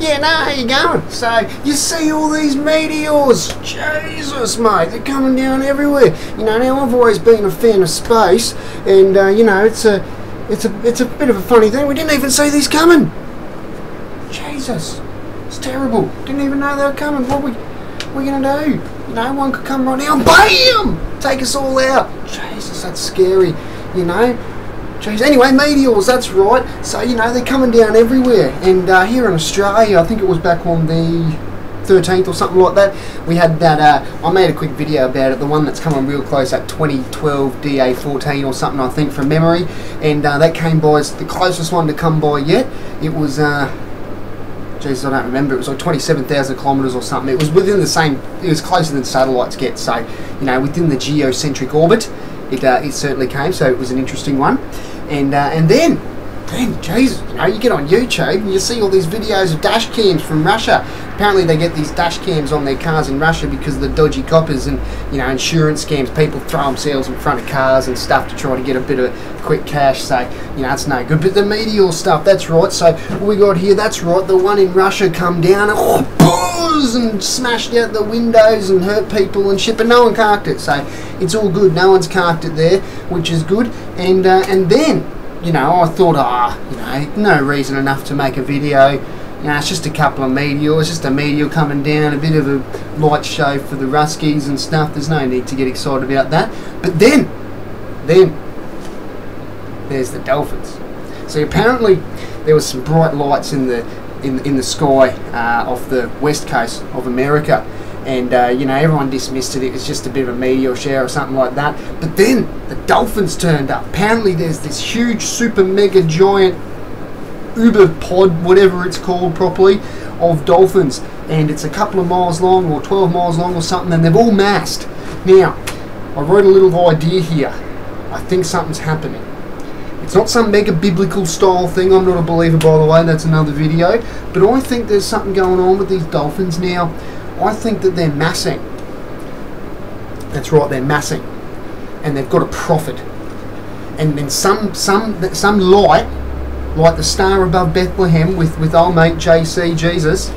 Yeah, no, how you going? So, you see all these meteors. Jesus, mate, they're coming down everywhere. You know, now I've always been a fan of space, and, you know, it's a bit of a funny thing. We didn't even see these coming. Jesus, it's terrible. Didn't even know they were coming. What are we going to do? You know, one could come right now and BAM! Take us all out. Jesus, that's scary, you know. Jeez. Anyway, meteors, that's right. So, you know, they're coming down everywhere. And here in Australia, I think it was back on the 13th or something like that, we had that, I made a quick video about it, the one that's coming real close, that 2012 DA14 or something, I think, from memory. And that came by as the closest one to come by yet. It was, geez, I don't remember, it was like 27,000 kilometres or something. It was within the same, it was closer than satellites get, so, you know, within the geocentric orbit, it certainly came, so it was an interesting one. And then, Jesus, you know, you get on YouTube and you see all these videos of dash cams from Russia. Apparently they get these dash cams on their cars in Russia because of the dodgy coppers and, you know, insurance scams. People throw themselves in front of cars and stuff to try to get a bit of quick cash, so, you know, it's no good. But the meteor stuff, that's right. So what we got here, that's right, the one in Russia come down and, and smashed out the windows and hurt people and shit, but no one carked it, so it's all good. No one's carked it there, which is good. And then, you know, I thought, you know, no reason enough to make a video. You know, it's just a couple of meteors, just a meteor coming down, a bit of a light show for the Ruskies and stuff. There's no need to get excited about that. But then there's the dolphins. So apparently there was some bright lights in the sky off the west coast of America, and you know, everyone dismissed it. It was just a bit of a meteor shower or something like that. But then the dolphins turned up. Apparently there's this huge, super mega giant uber pod, whatever it's called properly, of dolphins, and it's a couple of miles long or 12 miles long or something, and they've all massed. Now, I wrote a little idea here. I think something's happening. It's not some mega biblical style thing. I'm not a believer, by the way, that's another video. But I think there's something going on with these dolphins now. I think that they're massing. That's right, they're massing. And they've got a profit. And then some light, like the star above Bethlehem with old mate JC Jesus,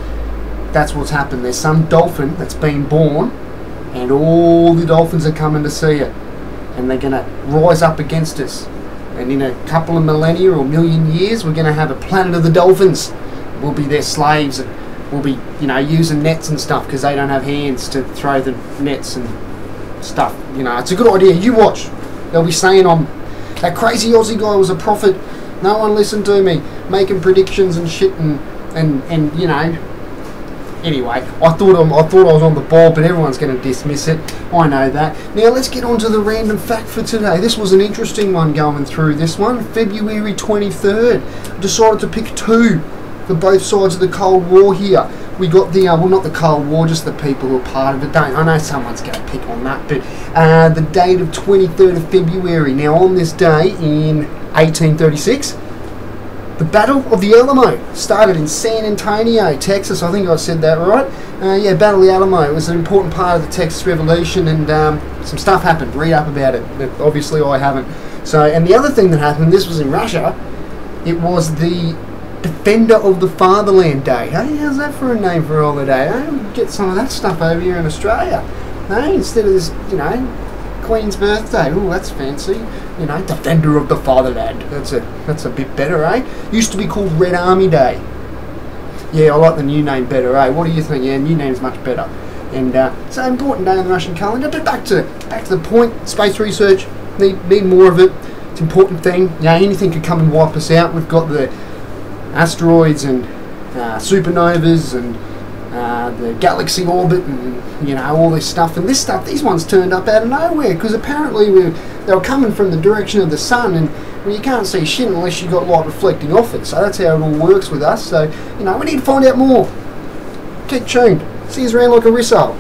that's what's happened. There's some dolphin that's been born, and all the dolphins are coming to see it. And they're going to rise up against us. And in a couple of millennia or million years, we're going to have a planet of the dolphins. We'll be their slaves, and we'll be, you know, using nets and stuff because they don't have hands to throw the nets and stuff. You know, it's a good idea. You watch. They'll be saying that crazy Aussie guy was a prophet. No one listened to me, making predictions and shit, and you know. Anyway, I thought I was on the ball, but everyone's going to dismiss it. I know that. Now let's get on to the random fact for today. This was an interesting one going through this one. February 23rd. I decided to pick two for both sides of the Cold War here. We got the, well, not the Cold War, just the people who are part of it. I know someone's going to pick on that, but the date of 23rd of February. Now on this day in 1836, the Battle of the Alamo started in San Antonio, Texas. I think I said that right. Yeah, Battle of the Alamo. It was an important part of the Texas Revolution, and some stuff happened. Read up about it. But obviously I haven't. So, and the other thing that happened, this was in Russia, it was the Defender of the Fatherland Day. Hey, how's that for a name for a holiday? Hey, we get some of that stuff over here in Australia. Hey, instead of this, you know, Queen's birthday. Oh, that's fancy. You know, Defender of the Fatherland. That's a bit better, eh? Used to be called Red Army Day. Yeah, I like the new name better, eh? What do you think? Yeah, new name's much better. And it's an important day in the Russian calendar. But back to the point. Space research. Need more of it. It's an important thing. You know, anything could come and wipe us out. We've got the asteroids and supernovas and the galaxy orbit and, you know, all this stuff. And this stuff, these ones turned up out of nowhere because apparently they were coming from the direction of the sun, and well, you can't see shit unless you've got light reflecting off it. So that's how it all works with us. So, you know, we need to find out more. Keep tuned. See you around like a rissole.